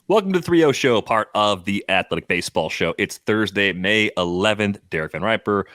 Welcome to the 3-0 Show, part of the Athletic Baseball Show. It's Thursday, May 11th. Derek Van Riper,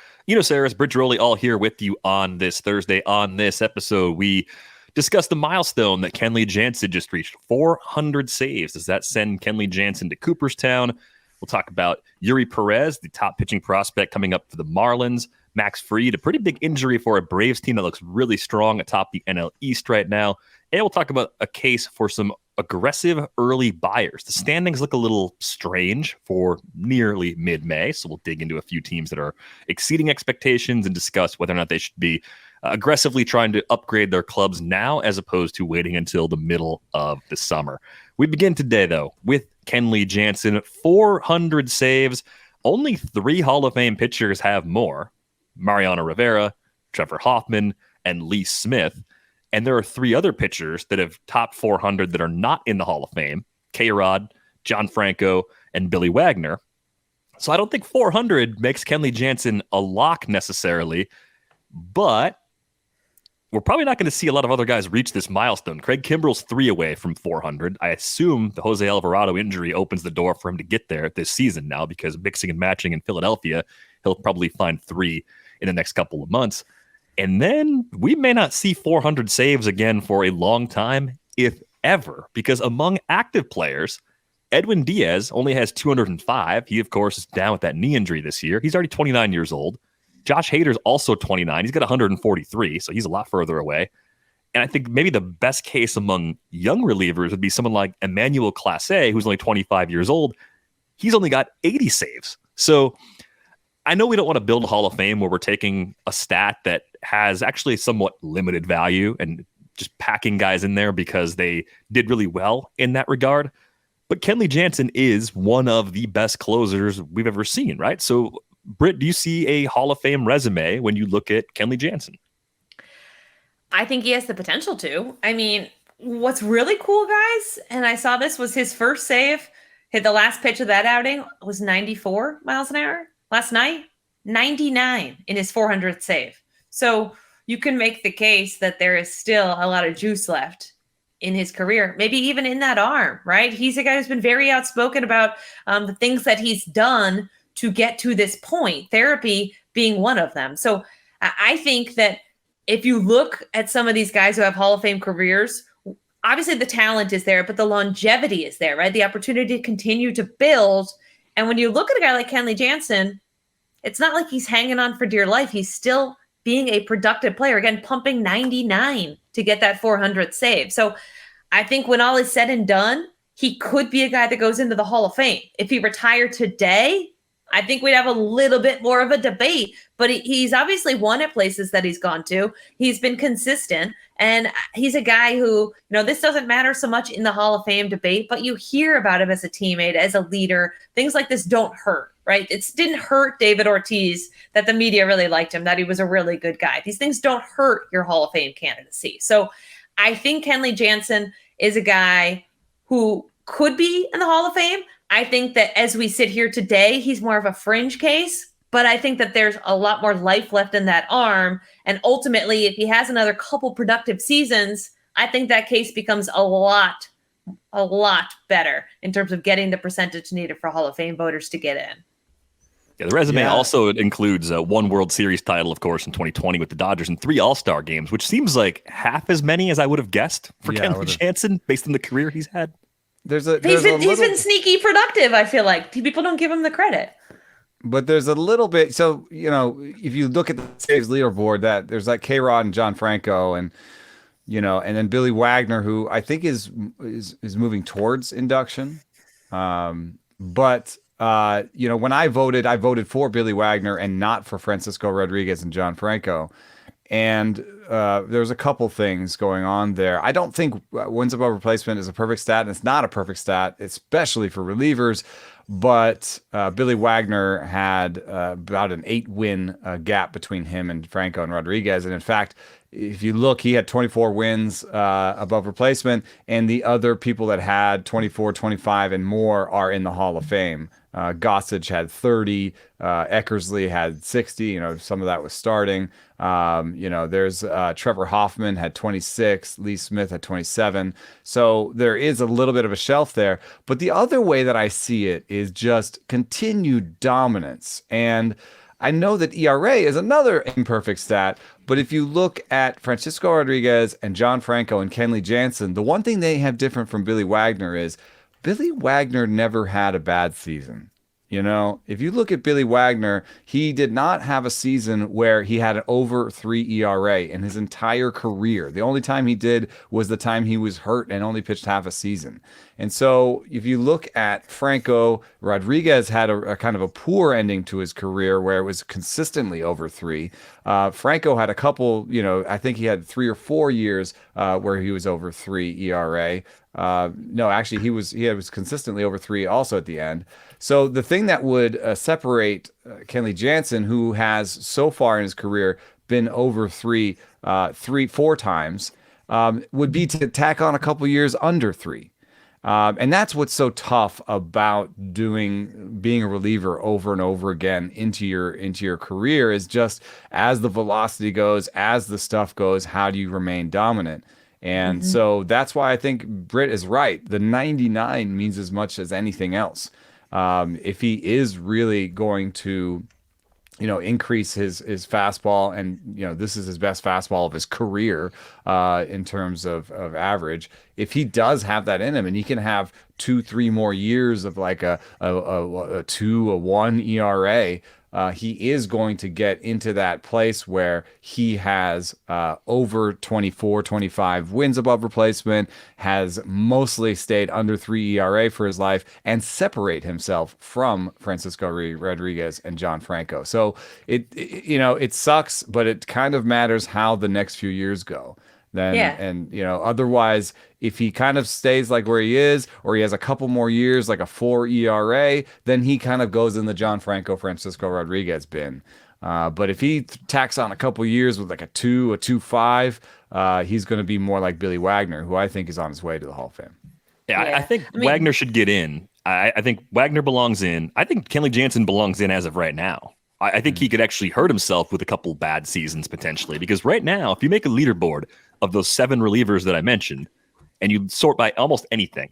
Saris, Britt Drolli, all here with you on this Thursday. On this episode, we discuss the milestone that Kenley Jansen just reached, 400 saves. Does that send Kenley Jansen to Cooperstown? We'll talk about Yuri Perez, the top pitching prospect coming up for the Marlins. Max Fried, a pretty big injury for a Braves team that looks really strong atop the NL East right now. And we'll talk about a case for some aggressive early buyers. The standings look a little strange for nearly mid-May, so we'll dig into a few teams that are exceeding expectations and discuss whether or not they should be aggressively trying to upgrade their clubs now as opposed to waiting until the middle of the summer. We begin today, though, with Kenley Jansen, 400 saves. Only 3 Hall of Fame pitchers have more: Mariano Rivera, Trevor Hoffman, and Lee Smith. And there are 3 other pitchers that have topped 400 that are not in the Hall of Fame: K-Rod, John Franco, and Billy Wagner. So I don't think 400 makes Kenley Jansen a lock necessarily, but we're probably not going to see a lot of other guys reach this milestone. Craig Kimbrel's 3 away from 400. I assume the Jose Alvarado injury opens the door for him to get there this season now, because mixing and matching in Philadelphia, he'll probably find 3 in the next couple of months. And then we may not see 400 saves again for a long time, if ever, because among active players, Edwin Diaz only has 205. He, of course, is down with that knee injury this year. He's already 29 years old. Josh Hader's also 29. He's got 143, so he's a lot further away. And I think maybe the best case among young relievers would be someone like Emmanuel Clase, who's only 25 years old. He's only got 80 saves. So I know we don't want to build a Hall of Fame where we're taking a stat that has actually somewhat limited value and just packing guys in there because they did really well in that regard. But Kenley Jansen is one of the best closers we've ever seen, right? So, Britt, do you see a Hall of Fame resume when you look at Kenley Jansen? I think he has the potential to. I mean, what's really cool, guys, and I saw this, was his first save, hit the last pitch of that outing, was 94 miles an hour. Last night, 99 in his 400th save. So you can make the case that there is still a lot of juice left in his career, maybe even in that arm, right? He's a guy who's been very outspoken about the things that he's done to get to this point, therapy being one of them. So I think that if you look at some of these guys who have Hall of Fame careers, obviously the talent is there, but the longevity is there, right? The opportunity to continue to build. And when you look at a guy like Kenley Jansen, it's not like he's hanging on for dear life. He's still being a productive player, again, pumping 99 to get that 400th save. So I think when all is said and done, he could be a guy that goes into the Hall of Fame. If he retired today, I think we'd have a little bit more of a debate, but he's obviously won at places that he's gone to. He's been consistent, and he's a guy who, this doesn't matter so much in the Hall of Fame debate, but you hear about him as a teammate, as a leader. Things like this don't hurt, right? It didn't hurt David Ortiz that the media really liked him, that he was a really good guy. These things don't hurt your Hall of Fame candidacy. So I think Kenley Jansen is a guy who could be in the Hall of Fame. I think that as we sit here today, he's more of a fringe case, but I think that there's a lot more life left in that arm. And ultimately, if he has another couple productive seasons, I think that case becomes a lot better in terms of getting the percentage needed for Hall of Fame voters to get in. Yeah, the resume also includes 1 World Series title, of course, in 2020 with the Dodgers, and 3 All-Star games, which seems like half as many as I would have guessed for Kenley Jansen based on the career he's had. He's been sneaky productive, I feel like. People don't give him the credit. But there's a little bit. So, if you look at the saves leaderboard, that there's like K-Rod and John Franco and then Billy Wagner, who I think is moving towards induction. But when I voted for Billy Wagner and not for Francisco Rodriguez and John Franco. And there's a couple things going on there. I don't think wins above replacement is a perfect stat, and it's not a perfect stat, especially for relievers. But Billy Wagner had about an 8-win gap between him and Franco and Rodriguez. And in fact, if you look, he had 24 wins above replacement, and the other people that had 24, 25, and more are in the Hall of Fame. Gossage had 30, Eckersley had 60. Some of that was starting. There's Trevor Hoffman had 26, Lee Smith had 27. So there is a little bit of a shelf there. But the other way that I see it is just continued dominance. And I know that ERA is another imperfect stat, but if you look at Francisco Rodriguez and John Franco and Kenley Jansen, the one thing they have different from Billy Wagner is Billy Wagner never had a bad season. If you look at Billy Wagner, he did not have a season where he had an over 3 ERA in his entire career. The only time he did was the time he was hurt and only pitched half a season. And so if you look at Franco, Rodriguez had a kind of a poor ending to his career where it was consistently over 3. Franco had a couple, I think he had 3 or 4 years where he was over 3 ERA. No, actually, he was consistently over 3 also at the end. So the thing that would separate Kenley Jansen, who has so far in his career been over 3, 4 times, would be to tack on a couple years under 3. And that's what's so tough about being a reliever over and over again into your career is just as the velocity goes, as the stuff goes, how do you remain dominant? And so that's why I think Britt is right. The 99 means as much as anything else. If he is really going to, increase his fastball, and this is his best fastball of his career in terms of average. If he does have that in him, and he can have 2-3 more years of like a 2, a 1 ERA. He is going to get into that place where he has over 24, 25 wins above replacement, has mostly stayed under 3 ERA for his life, and separate himself from Francisco Rodriguez and John Franco. So it sucks, but it kind of matters how the next few years go. And otherwise, if he kind of stays like where he is, or he has a couple more years, like a 4 ERA, then he kind of goes in the John Franco, Francisco Rodriguez bin. But if he tacks on a couple years with like a 2, a 2.5, he's going to be more like Billy Wagner, who I think is on his way to the Hall of Fame. Yeah. I think Wagner should get in. I think Wagner belongs in. I think Kenley Jansen belongs in as of right now. I think he could actually hurt himself with a couple bad seasons potentially, because right now, if you make a leaderboard of those 7 relievers that I mentioned, and you sort by almost anything,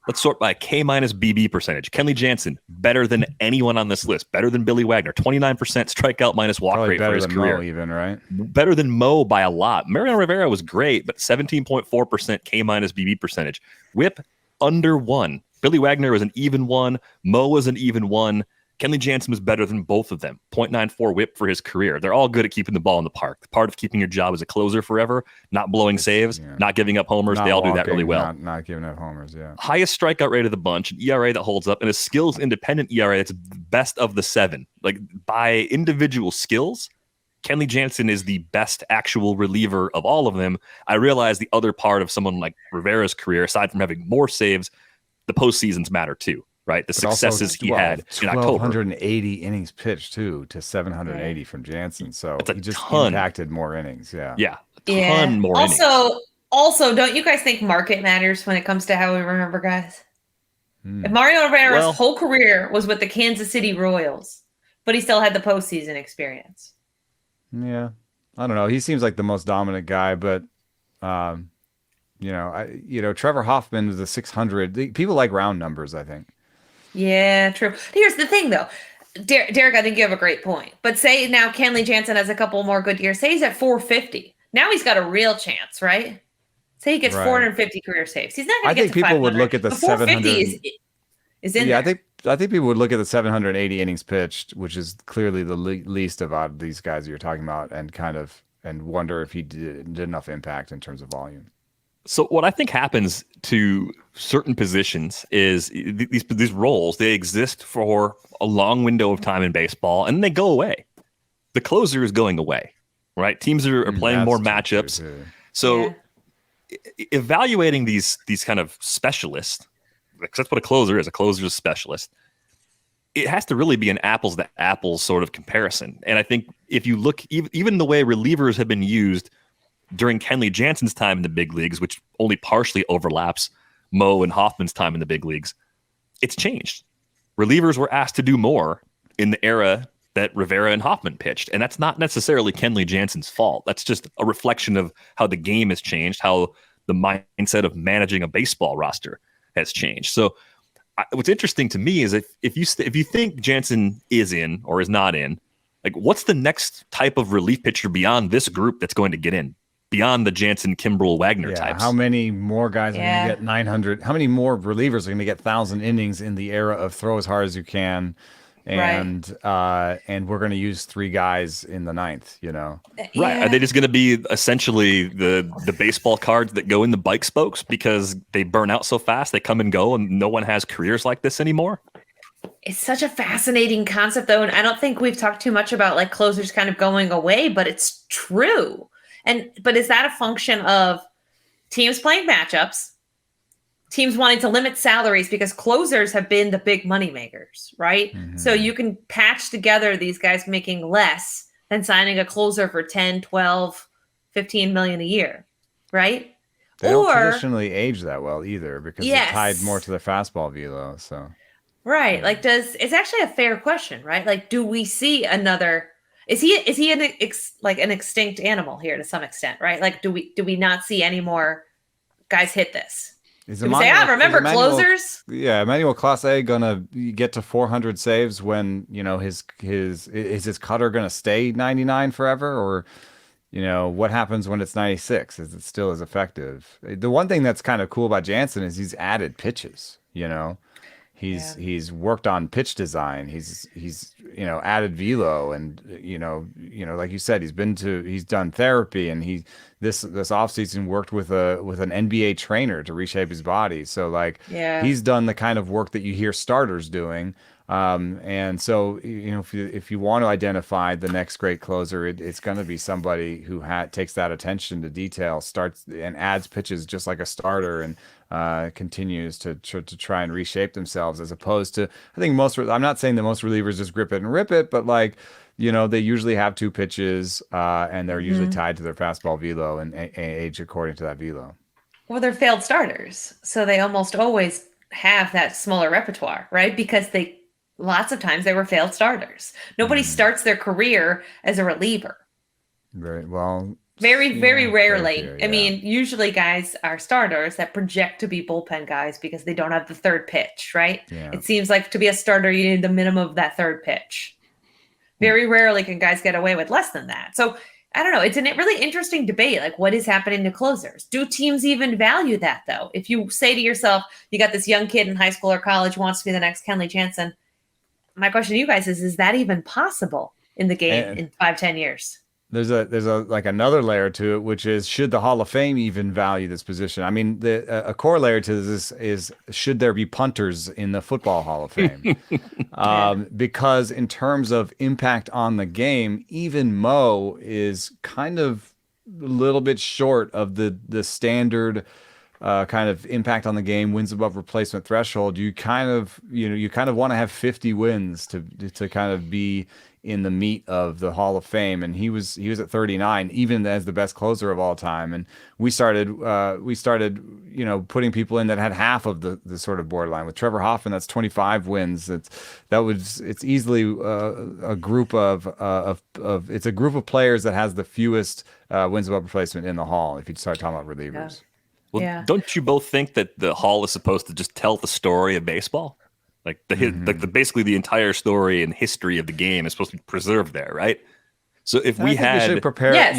let's sort by K- BB percentage. Kenley Jansen, better than anyone on this list, better than Billy Wagner, 29% strikeout minus walk Probably rate for his career. Mo even, right? Better than Mo by a lot. Mariano Rivera was great, but 17.4% K- BB percentage. Whip under 1. Billy Wagner was an even 1. Mo was an even 1. Kenley Jansen was better than both of them. 0.94 whip for his career. They're all good at keeping the ball in the park. The part of keeping your job as a closer forever, not blowing saves, not giving up homers. They all do that really well. Not giving up homers, yeah. Highest strikeout rate of the bunch, an ERA that holds up, and a skills independent ERA that's best of the 7. Like by individual skills, Kenley Jansen is the best actual reliever of all of them. I realize the other part of someone like Rivera's career, aside from having more saves, the postseasons matter too. Right, the successes he had in October. 180 innings pitched too to 780 from Jansen, so he just ton. impacted more innings. Yeah, a ton more innings. Also, don't you guys think market matters when it comes to how we remember guys? If Mario Rivera's whole career was with the Kansas City Royals, but he still had the postseason experience. Yeah, I don't know. He seems like the most dominant guy, but Trevor Hoffman was a 600. People like round numbers, I think. Yeah, true. Here's the thing, though. Derek, I think you have a great point. But say now Kenley Jansen has a couple more good years. Say he's at 450. Now he's got a real chance, right? Say he gets 450 career saves. He's not going to get to 500. I think people would look at the 700. Is in there. I think people would look at the 780 innings pitched, which is clearly the least of these guys you're talking about, and wonder if he did enough impact in terms of volume. So what I think happens to certain positions is these roles, they exist for a long window of time in baseball, and then they go away. The closer is going away, right? Teams are playing more matchups. So evaluating these kind of specialists, because that's what a closer is. A closer is a specialist. It has to really be an apples to apples sort of comparison. And I think if you look, even the way relievers have been used during Kenley Jansen's time in the big leagues, which only partially overlaps Mo and Hoffman's time in the big leagues, it's changed. Relievers were asked to do more in the era that Rivera and Hoffman pitched. And that's not necessarily Kenley Jansen's fault. That's just a reflection of how the game has changed, how the mindset of managing a baseball roster has changed. So what's interesting to me is if you think Jansen is in or is not in, like what's the next type of relief pitcher beyond this group that's going to get in? Beyond the Jansen, Kimbrel, Wagner types. How many more guys are going to get 900? How many more relievers are going to get 1,000 innings in the era of throw as hard as you can? And and we're going to use 3 guys in the 9th, Right. Are they just going to be essentially the baseball cards that go in the bike spokes because they burn out so fast, they come and go, and no one has careers like this anymore? It's such a fascinating concept, though, and I don't think we've talked too much about like closers kind of going away, but it's true. But is that a function of teams playing matchups, teams wanting to limit salaries because closers have been the big money makers, right? Mm-hmm. So you can patch together these guys making less than signing a closer for 10, 12, 15 million a year, right? They don't traditionally age that well either because they're tied more to the fastball velo. So right, like it's actually a fair question, right? Like, do we see another? Is he an extinct animal here to some extent, right? Like, do we not see any more guys hit this? Do we say, remember closers? Yeah, Emmanuel Clase gonna get to 400 saves when his cutter gonna stay 99 forever, or what happens when it's 96? Is it still as effective? The one thing that's kind of cool about Jansen is he's added pitches. He's worked on pitch design. He's added velo, and like you said, he's done therapy, and this offseason worked with an NBA trainer to reshape his body. So he's done the kind of work that you hear starters doing. And so if you want to identify the next great closer, it's going to be somebody who takes that attention to detail, starts and adds pitches just like a starter, and continues to try and reshape themselves, as opposed to, I think I'm not saying that most relievers just grip it and rip it, but they usually have 2 pitches, and they're usually tied to their fastball velo and age according to that velo. Well, they're failed starters, so they almost always have that smaller repertoire, right? Because lots of times they were failed starters. Nobody starts their career as a reliever. Very well. Very, very rarely. Fair, I mean, usually guys are starters that project to be bullpen guys because they don't have the third pitch, right? Yeah. It seems like to be a starter, you need the minimum of that third pitch. Very rarely can guys get away with less than that. So I don't know. It's a really interesting debate. Like, what is happening to closers? Do teams even value that, though? If you say to yourself, you got this young kid in high school or college who wants to be the next Kenley Jansen, my question to you guys is that even possible in the game in 5-10 years? There's another layer to it, which is, should the Hall of Fame even value this position? I mean, a corollary to this is should there be punters in the Football Hall of Fame? Because in terms of impact on the game, even Mo is kind of a little bit short of the standard kind of impact on the game, wins above replacement threshold. You kind of want to have 50 wins to kind of be in the meat of the Hall of Fame, and he was at 39, even as the best closer of all time. And we started putting people in that had half of the sort of borderline. With Trevor Hoffman, that's 25 wins. It's easily a group of players that has the fewest wins above replacement in the Hall. If you start talking about relievers. Well, don't you both think that the Hall is supposed to just tell the story of baseball? Like basically the entire story and history of the game is supposed to be preserved there, right? So if you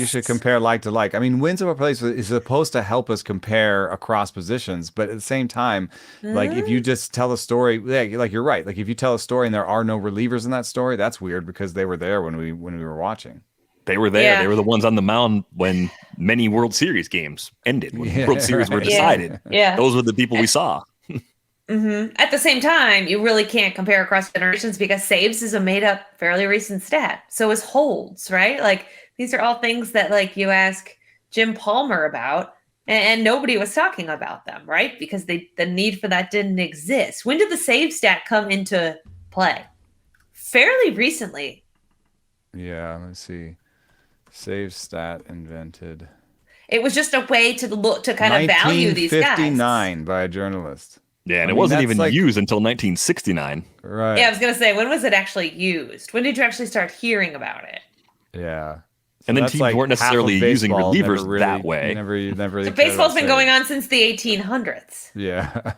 should compare like to like. I mean, wins above replacement is supposed to help us compare across positions, but at the same time, like if you just tell a story, like you're right. Like if you tell a story and there are no relievers in that story, that's weird because they were there when we were watching. They were there. Yeah. They were the ones on the mound when many World Series games ended, when World Series were decided. Yeah. Those were the people we saw. At the same time, you really can't compare across generations because saves is a made-up, fairly recent stat. So is holds, right? Like, these are all things that, like, you ask Jim Palmer about, and nobody was talking about them, right? Because the need for that didn't exist. When did the save stat come into play? Fairly recently. Yeah, let's see. Save stat invented. It was just a way to look to kind of value these guys. 1959 by a journalist. Yeah, and it wasn't even used until 1969. Right. Yeah, I was going to say, when was it actually used? When did you actually start hearing about it? Yeah. So and then teams weren't necessarily using relievers that way. Never so baseball's been going on since the 1800s. Yeah.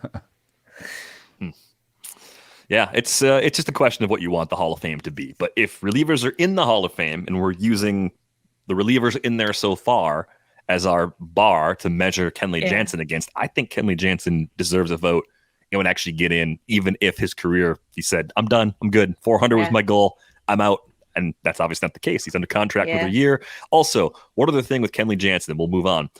Yeah, it's just a question of what you want the Hall of Fame to be. But if relievers are in the Hall of Fame and we're using the relievers in there so far as our bar to measure Kenley Jansen against, I think Kenley Jansen deserves a vote and would actually get in, even if his career, he said, I'm done, I'm good. 400 was my goal, I'm out. And that's obviously not the case. He's under contract for a year. Also, one other thing with Kenley Jansen, we'll move on.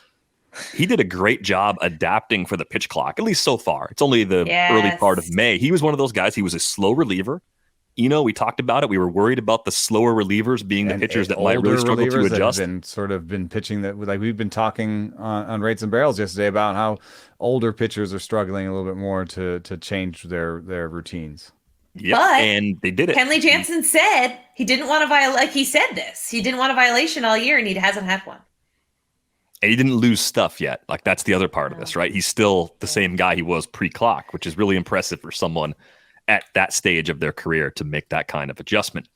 He did a great job adapting for the pitch clock, at least so far. It's only the early part of May. He was one of those guys. He was a slow reliever. We talked about it. We were worried about the slower relievers being the pitchers that might really struggle to adjust. Been pitching that, like we've been talking on Rates and Barrels yesterday about how older pitchers are struggling a little bit more to change their routines. Yeah, and they did it. Kenley Jansen said he didn't want to violate. Like he said this, he didn't want a violation all year, and he hasn't had one. And he didn't lose stuff yet. Like that's the other part of this, right? He's still the same guy he was pre-clock, which is really impressive for someone at that stage of their career to make that kind of adjustment.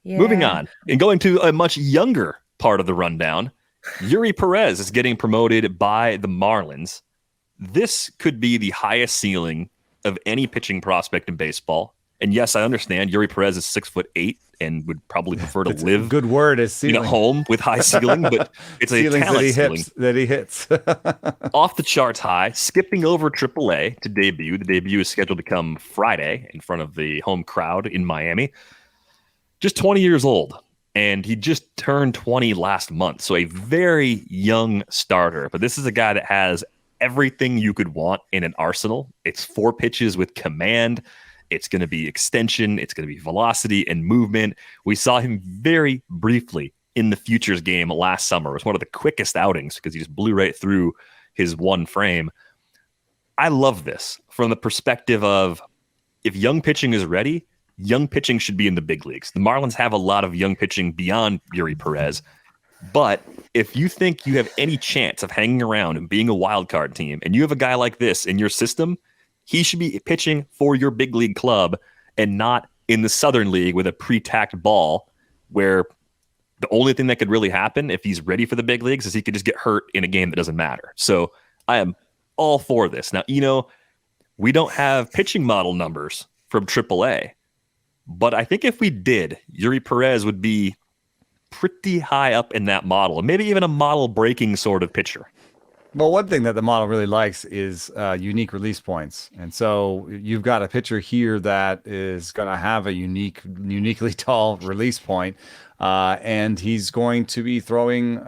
Yeah. Moving on and going to a much younger part of the rundown, Yuri Perez is getting promoted by the Marlins. This could be the highest ceiling of any pitching prospect in baseball. And yes, I understand Yuri Perez is 6'8" and would probably prefer to live. Good word is ceiling. In a home with high ceiling, but it's a talent ceiling that he hits. Off the charts high, skipping over AAA to debut. The debut is scheduled to come Friday in front of the home crowd in Miami. Just 20 years old, and he just turned 20 last month. So a very young starter, but this is a guy that has everything you could want in an arsenal. It's 4 pitches with command. It's going to be extension. It's going to be velocity and movement. We saw him very briefly in the Futures game last summer. It was one of the quickest outings because he just blew right through his one frame. I love this from the perspective of if young pitching is ready, young pitching should be in the big leagues. The Marlins have a lot of young pitching beyond Yuri Perez. But if you think you have any chance of hanging around and being a wild card team and you have a guy like this in your system, he should be pitching for your big league club and not in the Southern League with a pre-tacked ball where the only thing that could really happen if he's ready for the big leagues is he could just get hurt in a game that doesn't matter. So I am all for this. Now, we don't have pitching model numbers from AAA, but I think if we did, Yuri Perez would be pretty high up in that model, maybe even a model breaking sort of pitcher. Well, one thing that the model really likes is unique release points. And so you've got a pitcher here that is going to have a uniquely tall release point. And he's going to be throwing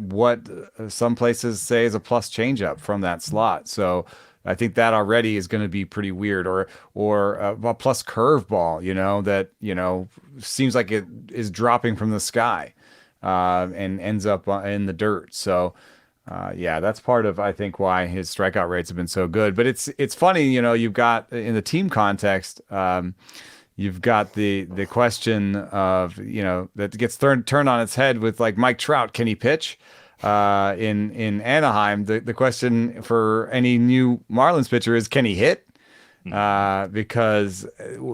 what some places say is a plus changeup from that slot. So I think that already is going to be pretty weird, or a plus curveball, that, seems like it is dropping from the sky and ends up in the dirt. So that's part of, I think, why his strikeout rates have been so good. But it's funny, you've got in the team context, you've got the question of, that gets turned on its head with like Mike Trout, can he pitch? In Anaheim, the question for any new Marlins pitcher is, can he hit? Because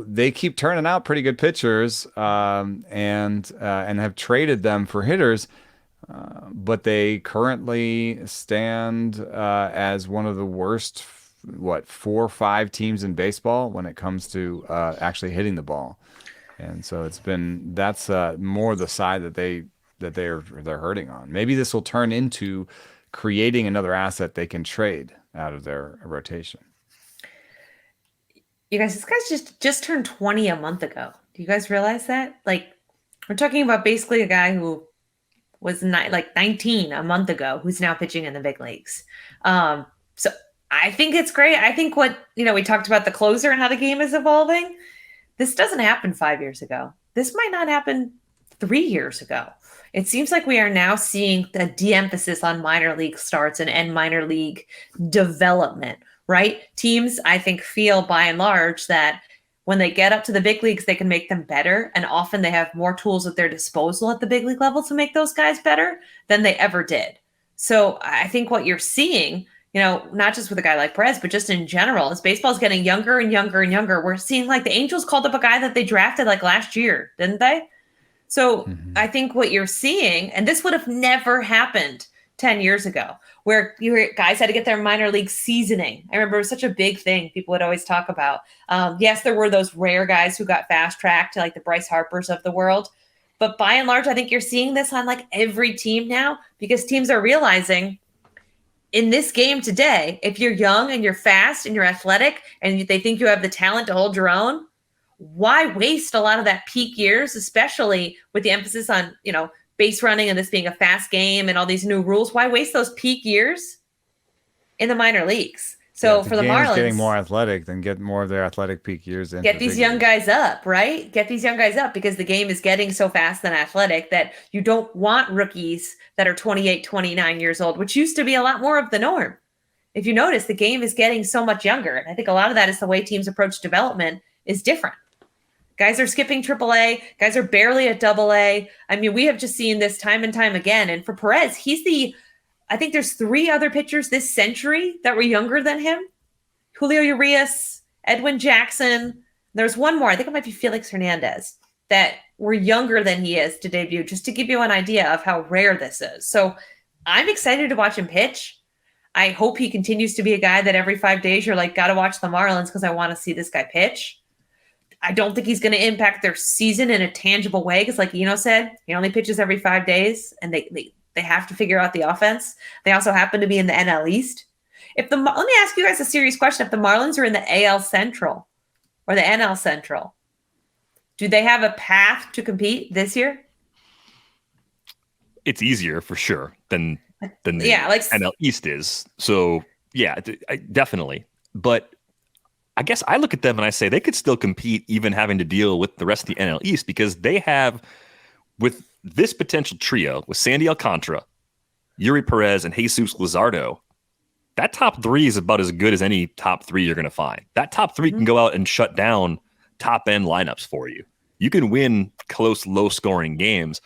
they keep turning out pretty good pitchers and have traded them for hitters. But they currently stand as one of the worst, 4 or 5 teams in baseball when it comes to actually hitting the ball. And so that's more the side that they're hurting on. Maybe this will turn into creating another asset they can trade out of their rotation. You guys, this guy's just turned 20 a month ago. Do you guys realize that? Like, we're talking about basically a guy who was 19 a month ago, who's now pitching in the big leagues. So I think it's great. I think what, we talked about the closer and how the game is evolving. This doesn't happen 5 years ago. This might not happen 3 years ago. It seems like we are now seeing the de-emphasis on minor league starts and minor league development, right? Teams, I think, feel by and large that when they get up to the big leagues, they can make them better. And often they have more tools at their disposal at the big league level to make those guys better than they ever did. So I think what you're seeing, not just with a guy like Perez, but just in general, is baseball's getting younger and younger and younger. We're seeing like the Angels called up a guy that they drafted like last year, didn't they? So I think what you're seeing, and this would have never happened 10 years ago, where guys had to get their minor league seasoning. I remember it was such a big thing people would always talk about. Yes, there were those rare guys who got fast tracked to like the Bryce Harpers of the world. But by and large, I think you're seeing this on like every team now, because teams are realizing in this game today, if you're young and you're fast and you're athletic and they think you have the talent to hold your own, why waste a lot of that peak years, especially with the emphasis on, base running and this being a fast game and all these new rules? Why waste those peak years in the minor leagues? So for the Marlins, getting more athletic, then get more of their athletic peak years in. Get these young guys up, right? Get these young guys up, because the game is getting so fast and athletic that you don't want rookies that are 28, 29 years old, which used to be a lot more of the norm. If you notice, the game is getting so much younger. And I think a lot of that is the way teams approach development is different. Guys are skipping AAA. Guys are barely at AA. I mean, we have just seen this time and time again. And for Perez, I think there's 3 other pitchers this century that were younger than him. Julio Urias, Edwin Jackson. There's one more. I think it might be Felix Hernandez, that were younger than he is to debut, just to give you an idea of how rare this is. So I'm excited to watch him pitch. I hope he continues to be a guy that every 5 days you're like, got to watch the Marlins because I want to see this guy pitch. I don't think he's going to impact their season in a tangible way, because like Eno said, he only pitches every 5 days, and they have to figure out the offense. They also happen to be in the NL East. Let me ask you guys a serious question. If the Marlins are in the AL Central or the NL Central, do they have a path to compete this year? It's easier for sure than the NL East is. So yeah, definitely. But I guess I look at them and I say they could still compete, even having to deal with the rest of the NL East, because they have, with this potential trio with Sandy Alcantara, Yuri Perez, and Jesus Luzardo, that top 3 is about as good as any top 3 you're going to find. That top 3 can go out and shut down top-end lineups for you. You can win close, low-scoring games.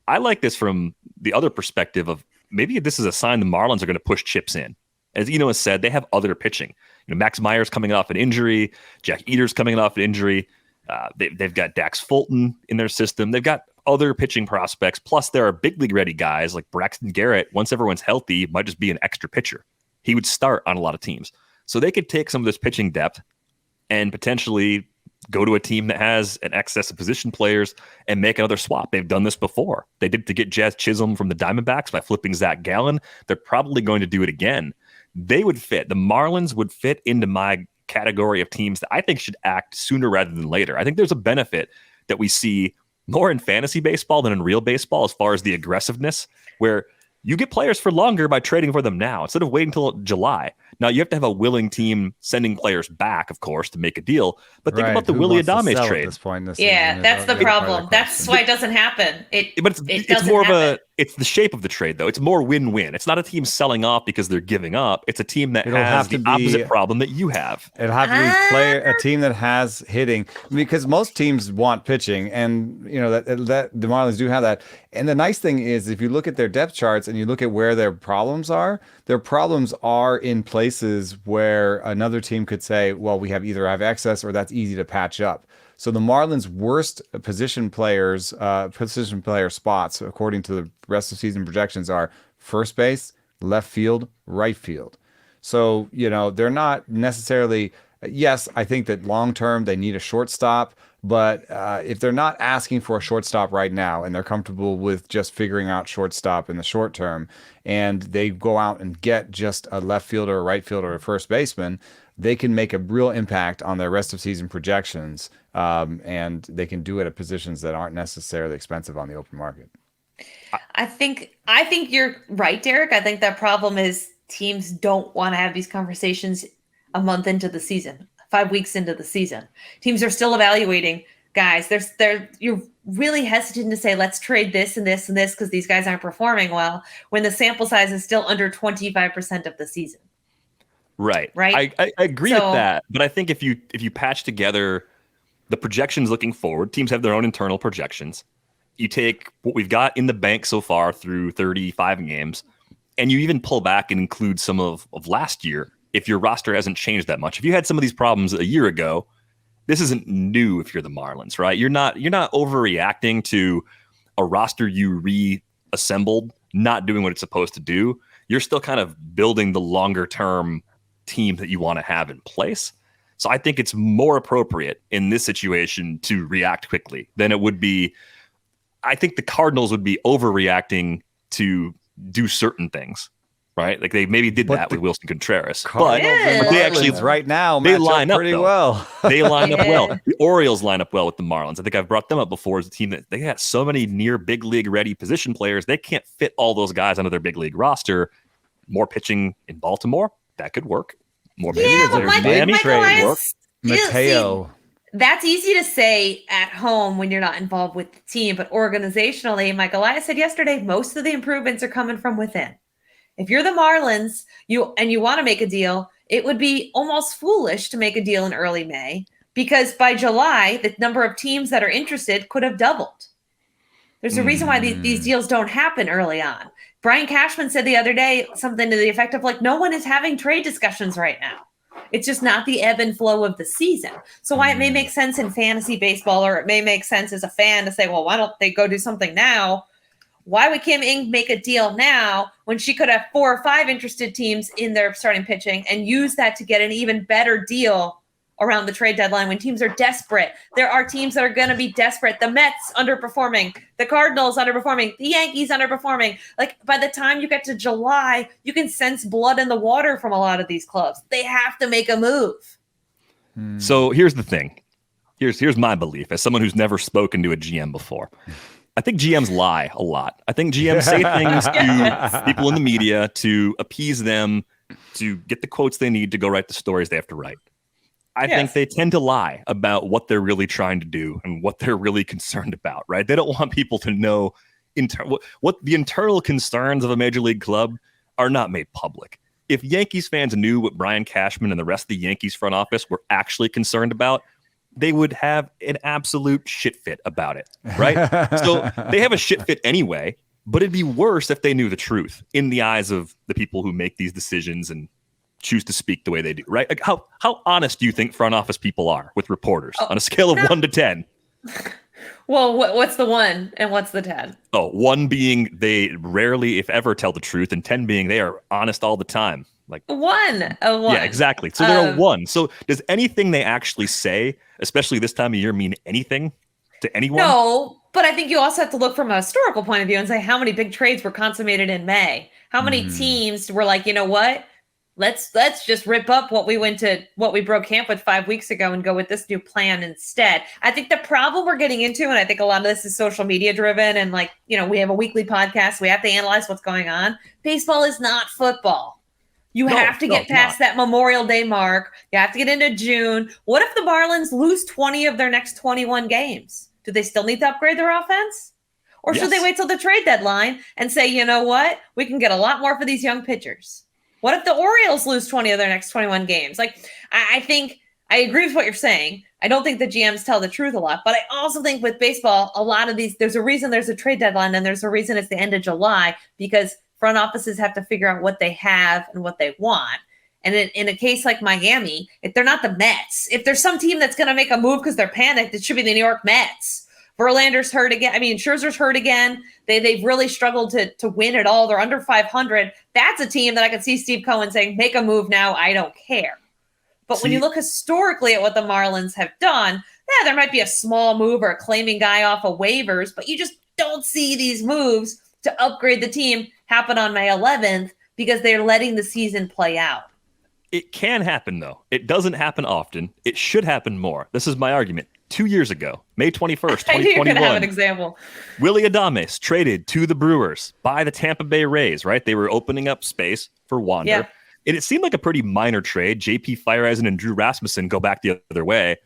I like this from the other perspective of maybe this is a sign the Marlins are going to push chips in. As Eno has said, they have other pitching. Max Meyer's coming off an injury. Jack Eater's coming off an injury. They've got Dax Fulton in their system. They've got other pitching prospects. Plus, there are big league ready guys like Braxton Garrett. Once everyone's healthy, might just be an extra pitcher. He would start on a lot of teams. So they could take some of this pitching depth and potentially go to a team that has an excess of position players and make another swap. They've done this before. They did to get Jazz Chisholm from the Diamondbacks by flipping Zach Gallen. They're probably going to do it again. They would fit. The Marlins would fit into my category of teams that I think should act sooner rather than later. I think there's a benefit that we see more in fantasy baseball than in real baseball as far as the aggressiveness, where you get players for longer by trading for them now instead of waiting until July. Now, you have to have a willing team sending players back, of course, to make a deal. But think about the Willy Adames trade. That's the problem. That's why it doesn't happen. It's more of it's the shape of the trade, though. It's more win-win. It's not a team selling off because they're giving up. It's a team that has the opposite problem that you have. It'll have to be a team that has hitting, because most teams want pitching, and that the Marlins do have that. And the nice thing is, if you look at their depth charts and you look at where their problems are in places where another team could say, well, we either have excess or that's easy to patch up. So the Marlins' worst position player spots, according to the rest of season projections, are first base, left field, right field. So, they're not necessarily, yes, I think that long term they need a shortstop, but if they're not asking for a shortstop right now and they're comfortable with just figuring out shortstop in the short term, and they go out and get just a left fielder, a right fielder, or a first baseman, they can make a real impact on their rest of season projections, and they can do it at positions that aren't necessarily expensive on the open market. I think you're right, Derek. I think that problem is teams don't want to have these conversations a month into the season, 5 weeks into the season. Teams are still evaluating guys. You're really hesitant to say, let's trade this and this and this because these guys aren't performing well, when the sample size is still under 25% of the season. Right. I agree with that. But I think if you patch together the projections looking forward, teams have their own internal projections. You take what we've got in the bank so far through 35 games, and you even pull back and include some of last year, if your roster hasn't changed that much, if you had some of these problems a year ago, this isn't new if you're the Marlins, right? You're not overreacting to a roster you reassembled not doing what it's supposed to do. You're still kind of building the longer term team that you want to have in place. So I think it's more appropriate in this situation to react quickly than it would be. I think the Cardinals would be overreacting to do certain things, right? Like they maybe did that with Wilson Contreras, but they actually right now they line up pretty well. They line up well. The Orioles line up well with the Marlins. I think I've brought them up before as a team that they got so many near big league ready position players. They can't fit all those guys onto their big league roster. More pitching in Baltimore, that could work. More Miami trade work. Mateo. That's easy to say at home when you're not involved with the team, but organizationally, Mike Elias said yesterday, most of the improvements are coming from within. If you're the Marlins, you want to make a deal, it would be almost foolish to make a deal in early May because by July, the number of teams that are interested could have doubled. There's a reason why these deals don't happen early on. Brian Cashman said the other day something to the effect of like, no one is having trade discussions right now. It's just not the ebb and flow of the season. So why it may make sense in fantasy baseball, or it may make sense as a fan to say, well, why don't they go do something now? Why would Kim Ng make a deal now when she could have 4 or 5 interested teams in their starting pitching and use that to get an even better deal around the trade deadline when teams are desperate? There are teams that are going to be desperate. The Mets underperforming, the Cardinals underperforming, the Yankees underperforming. Like by the time you get to July, you can sense blood in the water from a lot of these clubs. They have to make a move. So here's the thing. Here's my belief as someone who's never spoken to a GM before. I think GMs lie a lot. I think GMs say things to people in the media to appease them, to get the quotes they need to go write the stories they have to write. I think they tend to lie about what they're really trying to do and what they're really concerned about, right? They don't want people to know what the internal concerns of a major league club are not made public. If Yankees fans knew what Brian Cashman and the rest of the Yankees front office were actually concerned about, they would have an absolute shit fit about it, right? So they have a shit fit anyway, but it'd be worse if they knew the truth in the eyes of the people who make these decisions and choose to speak the way they do, right? Like how honest do you think front office people are with reporters on a scale of 1 to 10? Well, what's the 1 and what's the 10? 1 being they rarely, if ever, tell the truth, and 10 being they are honest all the time. Like a 1. Yeah, exactly. So they're a 1. So does anything they actually say, especially this time of year, mean anything to anyone? No, but I think you also have to look from a historical point of view and say how many big trades were consummated in May. How many teams were like, you know what? Let's just rip up what we broke camp with 5 weeks ago and go with this new plan instead. I think the problem we're getting into, and I think a lot of this is social media driven, and like, you know, we have a weekly podcast. We have to analyze what's going on. Baseball is not football. You have to get past that Memorial Day mark. You have to get into June. What if the Marlins lose 20 of their next 21 games? Do they still need to upgrade their offense? Or should they wait till the trade deadline and say, you know what? We can get a lot more for these young pitchers. What if the Orioles lose 20 of their next 21 games? Like, I think I agree with what you're saying. I don't think the GMs tell the truth a lot, but I also think with baseball, a lot of these, there's a reason there's a trade deadline and there's a reason it's the end of July, because front offices have to figure out what they have and what they want. And in a case like Miami, if they're not the Mets, if there's some team that's going to make a move because they're panicked, it should be the New York Mets. Verlander's hurt again. I mean, Scherzer's hurt again. They've really struggled to win at all. They're under 500. That's a team that I could see Steve Cohen saying, make a move now. I don't care. But when you look historically at what the Marlins have done, yeah, there might be a small move or a claiming guy off of waivers, but you just don't see these moves to upgrade the team happen on May 11th because they're letting the season play out. It can happen, though. It doesn't happen often. It should happen more. This is my argument. 2 years ago, May 21st, 2021. I knew you could have an example. Willie Adames traded to the Brewers by the Tampa Bay Rays, right? They were opening up space for Wander. Yeah. And it seemed like a pretty minor trade. JP Fireeisen and Drew Rasmussen go back the other way.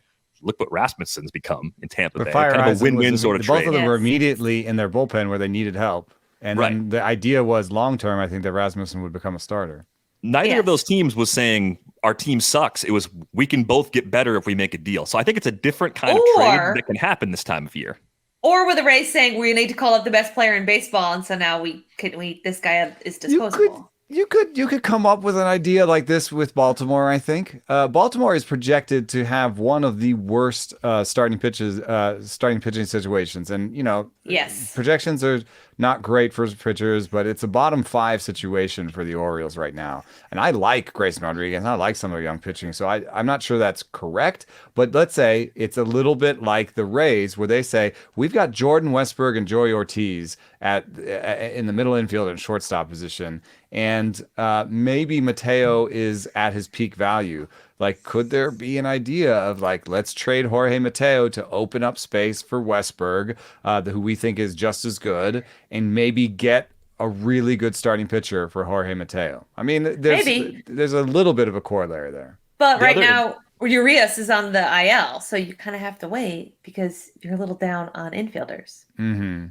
Look what Rasmussen's become in Tampa Bay. Kind of a win-win sort of trade. Both of them were immediately in their bullpen where they needed help. And then the idea was long-term, I think, that Rasmussen would become a starter. Neither of those teams was saying our team sucks. It was we can both get better if we make a deal. So I think it's a different kind of trade that can happen this time of year. Or with the Rays saying we need to call up the best player in baseball, and so now this guy is disposable. You could come up with an idea like this with Baltimore. I think Baltimore is projected to have one of the worst starting pitching situations, and yes, projections are not great for pitchers, but it's a bottom 5 situation for the Orioles right now. And I like Grayson Rodriguez, and I like some of the young pitching, so I'm not sure that's correct. But let's say it's a little bit like the Rays, where they say we've got Jordan Westburg and Joey Ortiz in the middle infield and shortstop position. And maybe Mateo is at his peak value. Like, could there be an idea of like, let's trade Jorge Mateo to open up space for Westberg, who we think is just as good, and maybe get a really good starting pitcher for Jorge Mateo? I mean, there's a little bit of a corollary there. But right now, Urias is on the IL, so you kind of have to wait because you're a little down on infielders. Mm-hmm.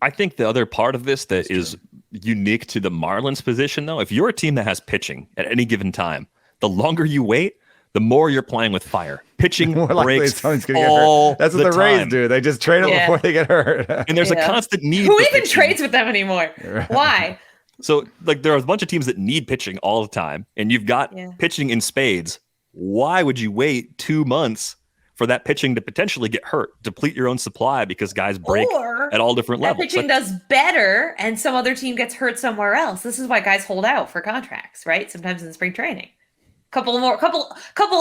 I think the other part of this that is unique to the Marlins position, though, if you're a team that has pitching at any given time, the longer you wait, the more you're playing with fire. Pitching breaks all That's what the Rays do. They just trade them before they get hurt. And there's a constant need. Who even trades with them anymore? Why? So, like, there are a bunch of teams that need pitching all the time, and you've got pitching in spades. Why would you wait 2 months for that pitching to potentially get hurt, deplete your own supply because guys break at all different levels? Pitching does better, and some other team gets hurt somewhere else. This is why guys hold out for contracts, right? Sometimes in spring training. Couple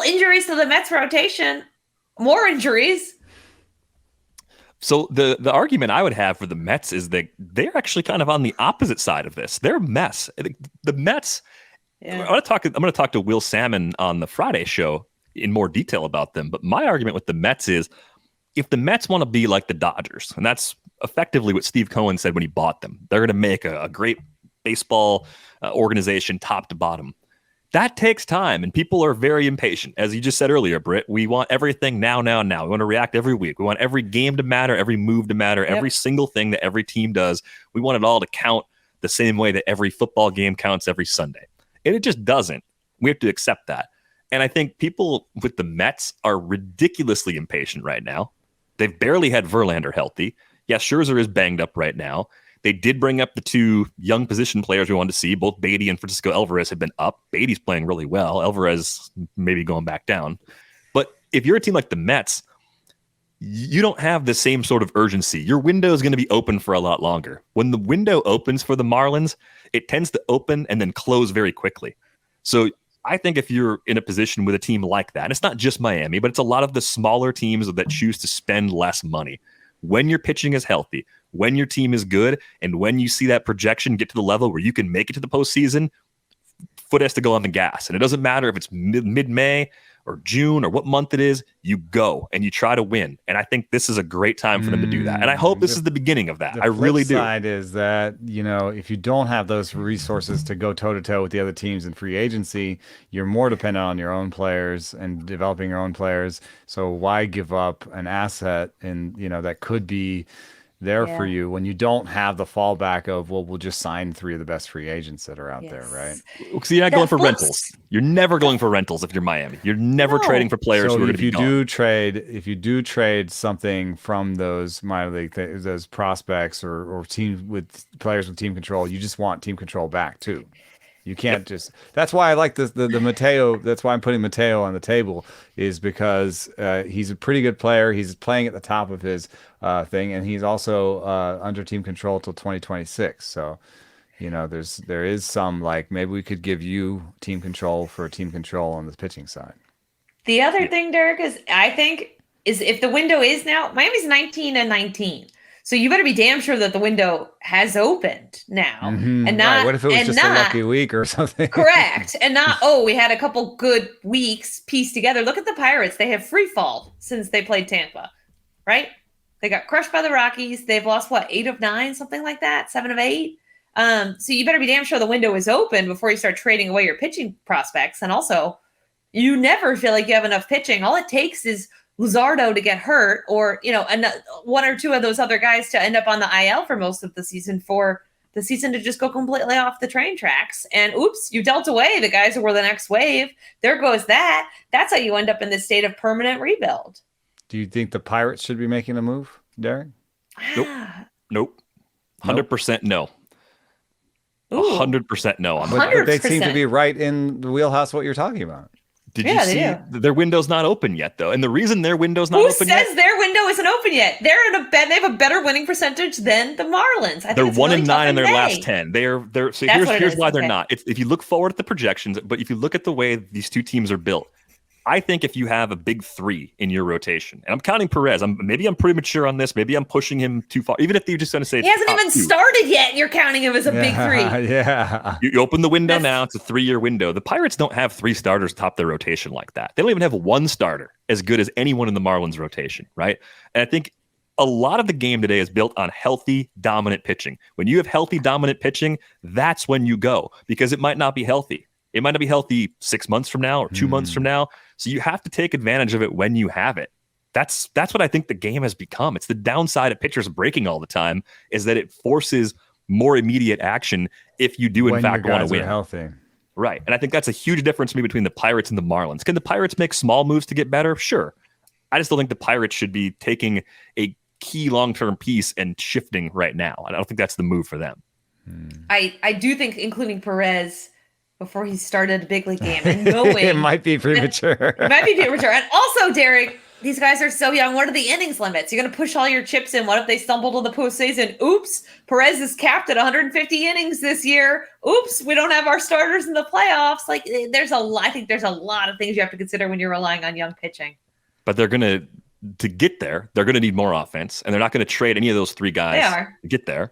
injuries to the Mets rotation, more injuries. So the argument I would have for the Mets is that they're actually kind of on the opposite side of this. They're a mess. The Mets. Yeah. I'm going to talk to Will Salmon on the Friday show in more detail about them. But my argument with the Mets is, if the Mets want to be like the Dodgers, and that's effectively what Steve Cohen said when he bought them, they're going to make a great baseball organization top to bottom. That takes time, and people are very impatient. As you just said earlier, Britt, we want everything now. We want to react every week. We want every game to matter, every move to matter, every single thing that every team does. We want it all to count the same way that every football game counts every Sunday. And it just doesn't. We have to accept that. And I think people with the Mets are ridiculously impatient right now. They've barely had Verlander healthy. Yes, Scherzer is banged up right now. They did bring up the 2 young position players we wanted to see. Both Beatty and Francisco Alvarez have been up. Beatty's playing really well. Alvarez maybe going back down. But if you're a team like the Mets, you don't have the same sort of urgency. Your window is going to be open for a lot longer. When the window opens for the Marlins, it tends to open and then close very quickly. So I think if you're in a position with a team like that, and it's not just Miami, but it's a lot of the smaller teams that choose to spend less money. When your pitching is healthy, when your team is good, and when you see that projection get to the level where you can make it to the postseason, foot has to go on the gas. And it doesn't matter if it's mid-May or June or what month it is, you go and you try to win. And I think this is a great time for them to do that. And I hope this is the beginning of that. I really do. The flip side is that, if you don't have those resources to go toe-to-toe with the other teams in free agency, you're more dependent on your own players and developing your own players. So why give up an asset that could be there for you when you don't have the fallback of, well, we'll just sign 3 of the best free agents that are out there, right? So you're not going for rentals. You're never going for rentals if you're Miami. You're never trading for players who are going to be gone. If you do trade something from those minor league those prospects or teams with players with team control, you just want team control back too. You can't just. That's why I like the Mateo. That's why I'm putting Mateo on the table, is because he's a pretty good player. He's playing at the top of his thing, and he's also under team control till 2026. So, there is some, like, maybe we could give you team control for team control on the pitching side. The other thing, Derek, is if the window is now, Miami's 19-19. So you better be damn sure that the window has opened now, and not. Right. What if it was just a lucky week or something? Correct, and not. We had a couple good weeks pieced together. Look at the Pirates; they have free fall since they played Tampa, right? They got crushed by the Rockies. They've lost 8 of 9, something like that, 7 of 8. So you better be damn sure the window is open before you start trading away your pitching prospects. And also, you never feel like you have enough pitching. All it takes is Luzardo to get hurt, or 1 or 2 of those other guys to end up on the IL for most of the season, for the season to just go completely off the train tracks. And oops, you dealt away the guys who were the next wave. There goes that. That's how you end up in this state of permanent rebuild. Do you think the Pirates should be making a move, Derek? Nope. 100% no. 100% no. But they seem to be right in the wheelhouse of what you're talking about. Did you see their window's not open yet, though? And the reason their window's not open yet? Who says their window isn't open yet? They have a better winning percentage than the Marlins. They're 1-9 in their last 10. So here's why they're not. If you look forward at the projections, but if you look at the way these two teams are built, I think if you have a big three in your rotation, and I'm counting Perez, maybe I'm premature on this, maybe I'm pushing him too far. Even if you're just going to say he hasn't even started yet, and you're counting him as a big three. Yeah, you open the window now; it's a 3-year window. The Pirates don't have 3 starters top their rotation like that. They don't even have 1 starter as good as anyone in the Marlins rotation, right? And I think a lot of the game today is built on healthy, dominant pitching. When you have healthy, dominant pitching, that's when you go, because it might not be healthy. It might not be healthy 6 months from now or 2 months from now. So you have to take advantage of it when you have it. That's what I think the game has become. It's the downside of pitchers breaking all the time, is that it forces more immediate action if you do in fact want to win. Healthy. Right. And I think that's a huge difference to me between the Pirates and the Marlins. Can the Pirates make small moves to get better? Sure. I just don't think the Pirates should be taking a key long-term piece and shifting right now. I don't think that's the move for them. I do think including Perez before he started a big league game and going. It might be premature. And also, Derek, these guys are so young. What are the innings limits? You're going to push all your chips in. What if they stumble to the postseason? Oops, Perez is capped at 150 innings this year. Oops, we don't have our starters in the playoffs. Like, I think there's a lot of things you have to consider when you're relying on young pitching. But they're going to get there, they're going to need more offense, and they're not going to trade any of those 3 guys to get there.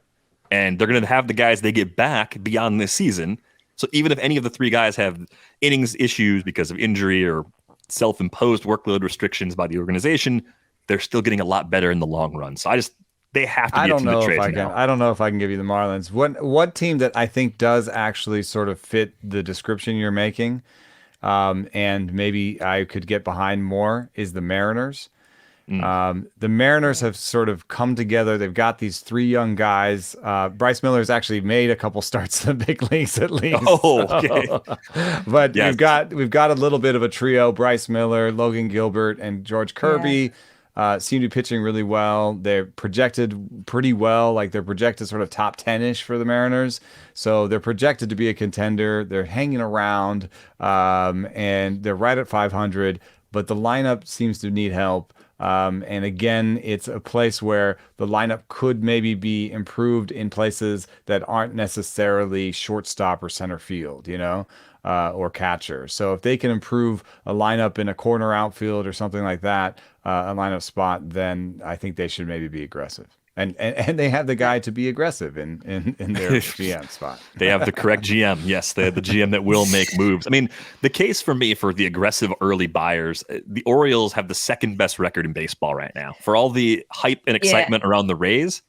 And they're going to have the guys they get back beyond this season. So even if any of the 3 guys have innings issues because of injury or self-imposed workload restrictions by the organization, they're still getting a lot better in the long run. So they have to get to the trades now. I don't know if I can give you the Marlins. What team that I think does actually sort of fit the description you're making, and maybe I could get behind more, is the Mariners. The Mariners have sort of come together. They've got these 3 young guys. Bryce Miller's actually made a couple starts in the big leagues at least. Okay. But yes, we've got a little bit of a trio. Bryce Miller, Logan Gilbert, and George Kirby seem to be pitching really well. They're projected pretty well. Like, they're projected sort of top 10-ish for the Mariners. So they're projected to be a contender. They're hanging around, and they're right at 500. But the lineup seems to need help. And again, it's a place where the lineup could maybe be improved in places that aren't necessarily shortstop or center field, or catcher. So if they can improve a lineup in a corner outfield or something like that, a lineup spot, then I think they should maybe be aggressive. And they have the guy to be aggressive in their GM spot. They have the correct GM. Yes, they have the GM that will make moves. I mean, the case for me for the aggressive early buyers, the Orioles have the 2nd best record in baseball right now. For all the hype and excitement around the Rays,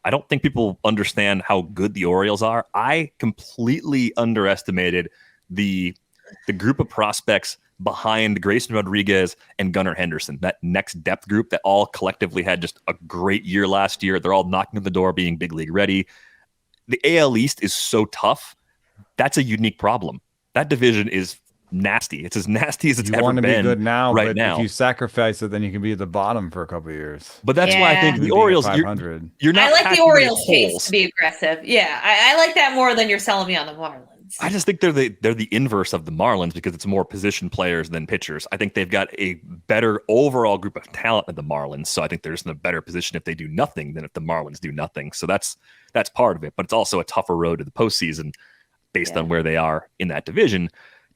I don't think people understand how good the Orioles are. I completely underestimated the group of prospects behind Grayson Rodriguez and Gunnar Henderson, that next depth group that all collectively had just a great year last year. They're all knocking on the door, being big league ready. The AL East is so tough. That's a unique problem. That division is nasty. It's as nasty as it's ever been. You want to be good now, but if you sacrifice it, then you can be at the bottom for a couple of years. But that's why I think the Orioles, you're not. I like the Orioles case to be aggressive. Yeah, I like that more than you're selling me on the Marlins. I just think they're the inverse of the Marlins because it's more position players than pitchers. I think they've got a better overall group of talent than the Marlins. So I think they're just in a better position if they do nothing than if the Marlins do nothing. So that's part of it. But it's also a tougher road to the postseason based on where they are in that division.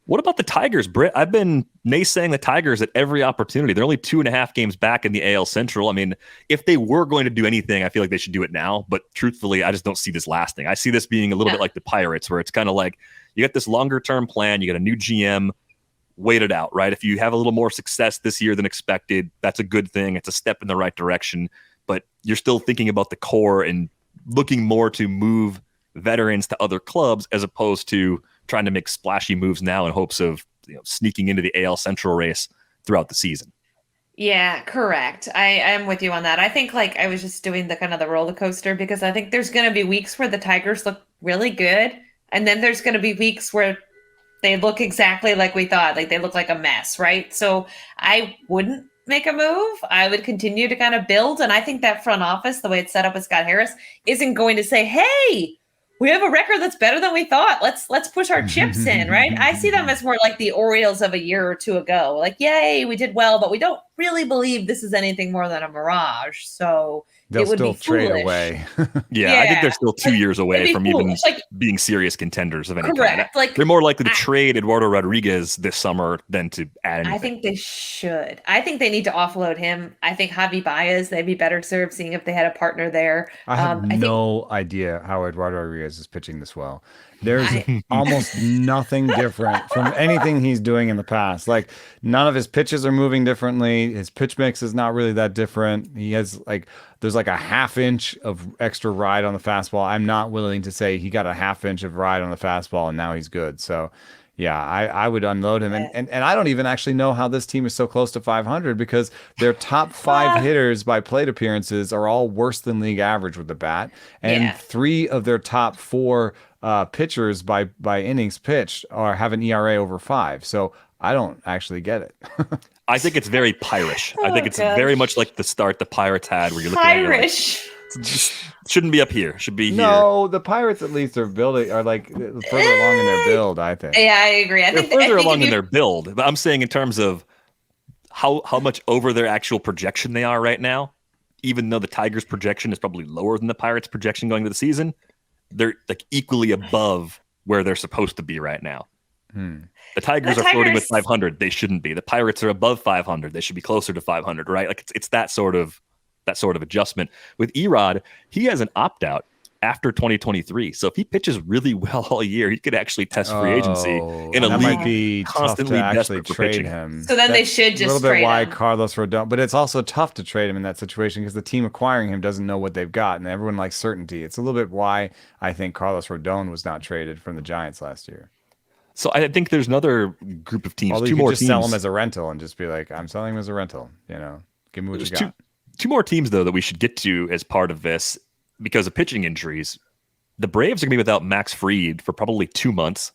What about the Tigers, Britt? I've been naysaying the Tigers at every opportunity. They're only 2.5 games back in the AL Central. I mean, if they were going to do anything, I feel like they should do it now. But truthfully, I just don't see this lasting. I see this being a little bit like the Pirates, where it's kind of like you got this longer-term plan, you got a new GM, wait it out, right? If you have a little more success this year than expected, that's a good thing. It's a step in the right direction. But you're still thinking about the core and looking more to move veterans to other clubs as opposed to trying to make splashy moves now in hopes of sneaking into the AL Central race throughout the season. Yeah, correct. I'm with you on that. I think I was just doing the kind of the roller coaster because I think there's going to be weeks where the Tigers look really good. And then there's going to be weeks where they look exactly like we thought, like they look like a mess, right? So I wouldn't make a move. I would continue to kind of build. And I think that front office, the way it's set up with Scott Harris, isn't going to say, hey, we have a record that's better than we thought. Let's push our chips in, right? I see them as more like the Orioles of a year or two ago. Like, yay, we did well, but we don't really believe this is anything more than a mirage. So they'll it would still be trade foolish. away. Yeah, I think they're still 2 years away from even like, being serious contenders of any correct. kind. Like, they're more likely to trade Eduardo Rodriguez this summer than to add anything. I think they should. I think they need to offload him. I think Javi Baez, they'd be better served seeing if they had a partner there. I have no idea how Eduardo Rodriguez is pitching this well. There's almost nothing different from anything he's doing in the past. Like, none of his pitches are moving differently. His pitch mix is not really that different. He has there's like a half inch of extra ride on the fastball. I'm not willing to say he got a half inch of ride on the fastball and now he's good. So yeah, I would unload him. And I don't even actually know how this team is so close to 500 because their top 5 hitters by plate appearances are all worse than league average with the bat. And 3 of their top 4 pitchers by innings pitched have an ERA over 5. So I don't actually get it. I think it's very Pirish. I think it's very much like the start the Pirates had where you're looking Pirish. at it just shouldn't be up here. Should be here. No, the Pirates at least are like further along in their build, I think. Yeah, I agree. They're further along in their build. But I'm saying in terms of how much over their actual projection they are right now, even though the Tigers' projection is probably lower than the Pirates' projection going into the season, they're like equally above where they're supposed to be right now. The Tigers are flirting with 500. They shouldn't be. The Pirates are above 500. They should be closer to 500, right? Like it's that sort of adjustment. With Erod, he has an opt-out after 2023. So if he pitches really well all year, he could actually test free agency in a league might be constantly tough to actually desperate for trade pitching. him. So then they should just a little bit trade why him. Carlos Rodon, but it's also tough to trade him in that situation because the team acquiring him doesn't know what they've got, and everyone likes certainty. It's a little bit why I think Carlos Rodon was not traded from the Giants last year. So I think there's another group of teams. Although two you more could just teams. sell him as a rental and just be like, I'm selling him as a rental. Give me what you got. Two more teams, though, that we should get to as part of this because of pitching injuries. The Braves are going to be without Max Fried for probably 2 months.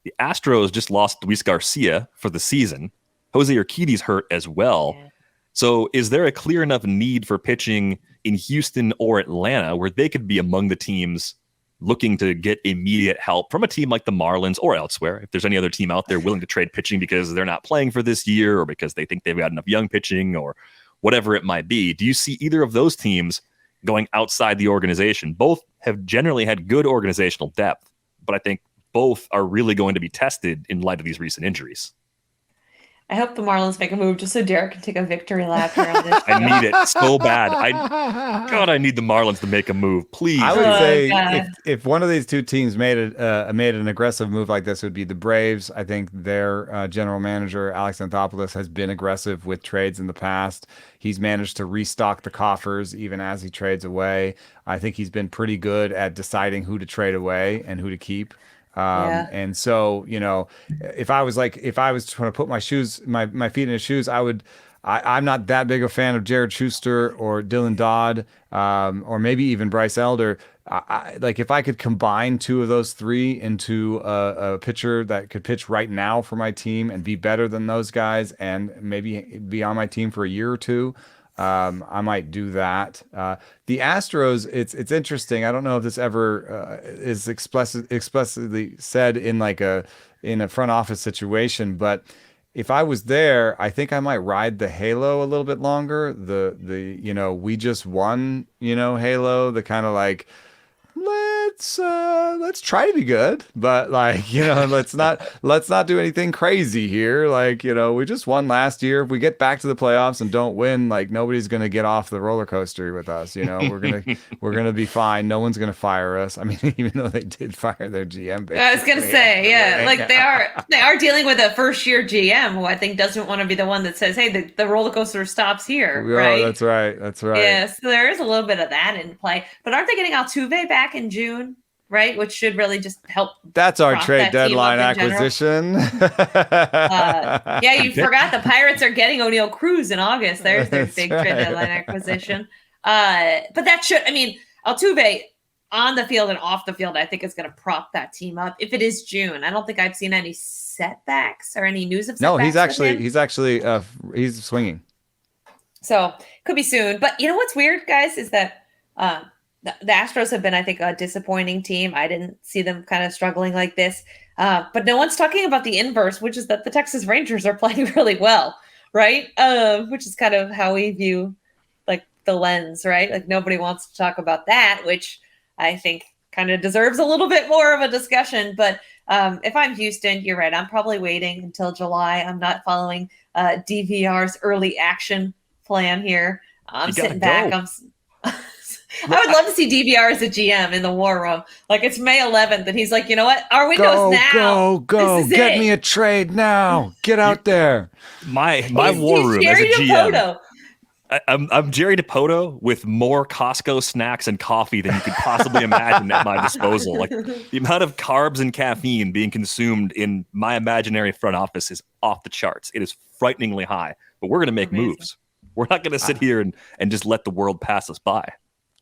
The Astros just lost Luis Garcia for the season. Jose Urquidy's hurt as well. Yeah. So is there a clear enough need for pitching in Houston or Atlanta where they could be among the teams looking to get immediate help from a team like the Marlins or elsewhere? If there's any other team out there willing to trade pitching because they're not playing for this year or because they think they've got enough young pitching or whatever it might be. Do you see either of those teams going outside the organization? Both have generally had good organizational depth, but I think both are really going to be tested in light of these recent injuries. I hope the Marlins make a move just so Derek can take a victory lap here on this. I need it so bad. I need the Marlins to make a move, please. I would say if one of these two teams made an aggressive move like this, it would be the Braves. I think their general manager, Alex Anthopoulos, has been aggressive with trades in the past. He's managed to restock the coffers even as he trades away. I think he's been pretty good at deciding who to trade away and who to keep. And so, if I was trying to put my feet in his shoes, I'm not that big a fan of Jared Schuster or Dylan Dodd, or maybe even Bryce Elder. If I could combine 2 of those 3 into a pitcher that could pitch right now for my team and be better than those guys and maybe be on my team for a year or 2, I might do that. The Astros, it's interesting. I don't know if this ever is explicitly said in a front office situation, but if I was there, I think I might ride the halo a little bit longer. The we just won, halo, the kind of like, let's try to be good, but let's not do anything crazy here. We just won last year. If we get back to the playoffs and don't win, nobody's going to get off the roller coaster with us. We're going to be fine. No one's going to fire us. I mean, even though they did fire their GM. Basically. I was going to say, they are dealing with a first year GM who I think doesn't want to be the one that says, hey, the roller coaster stops here. Right. That's right. Yeah. So there is a little bit of that in play, but aren't they getting Altuve back in June? Right, which should really just help. That's our trade deadline acquisition. You forgot the Pirates are getting O'Neal Cruz in August. There's their big trade deadline acquisition. But that should, Altuve on the field and off the field, I think is going to prop that team up. If it is June, I don't think I've seen any setbacks or any news of setbacks. No, he's swinging. So could be soon. But you know what's weird, guys, is that the Astros have been, I think, a disappointing team. I didn't see them kind of struggling like this. But no one's talking about the inverse, which is that the Texas Rangers are playing really well, right? Which is kind of how we view like the lens, right? Like nobody wants to talk about that, which I think kind of deserves a little bit more of a discussion. But if I'm Houston, you're right. I'm probably waiting until July. I'm not following DVR's early action plan here. I'm sitting back. I would love to see DVR as a GM in the war room. Like it's May 11th, and he's like, you know what? Our window's now. Go! Get me a trade now. Get out there. My war room as a GM. I'm Jerry DiPoto with more Costco snacks and coffee than you could possibly imagine at my disposal. Like the amount of carbs and caffeine being consumed in my imaginary front office is off the charts. It is frighteningly high. But we're going to make moves. We're not going to sit here and just let the world pass us by.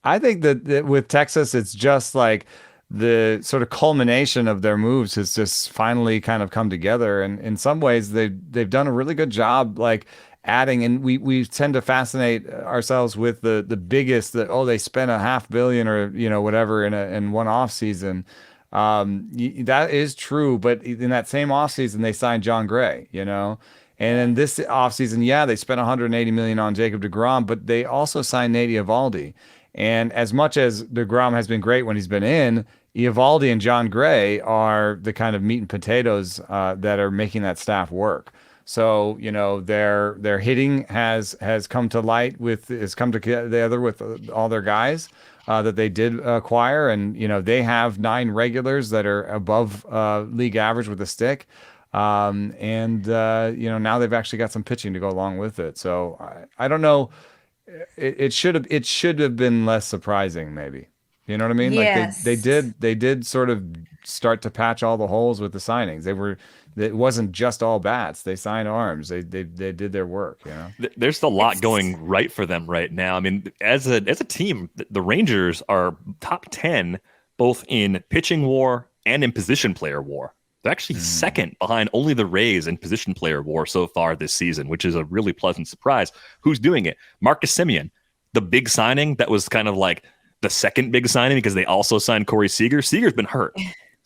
I think that with Texas, it's just like the sort of culmination of their moves has just finally kind of come together. And in some ways, they've done a really good job, like adding. And we tend to fascinate ourselves with the biggest that they spent $500 million or whatever in one off season. That is true, but in that same offseason, they signed John Gray, And in this offseason, they spent $180 million on Jacob deGrom, but they also signed Nate Eovaldi. And as much as deGrom has been great when he's been in, Eovaldi and John Gray are the kind of meat and potatoes that are making that staff work. So, their hitting has come to light has come together with all their guys that they did acquire. And, they have 9 regulars that are above league average with a stick. Now they've actually got some pitching to go along with it. So I don't know. It should have been less surprising, maybe. You know what I mean? Yes. Like they did sort of start to patch all the holes with the signings. It wasn't just all bats. They signed arms. They did their work. There's a lot going right for them right now. I mean, as a team, the Rangers are top 10 both in pitching WAR and in position player WAR. They're actually second behind only the Rays in position player WAR so far this season, which is a really pleasant surprise. Who's doing it? Marcus Semien, the big signing that was kind of like the second big signing because they also signed Corey Seager. Seager's been hurt.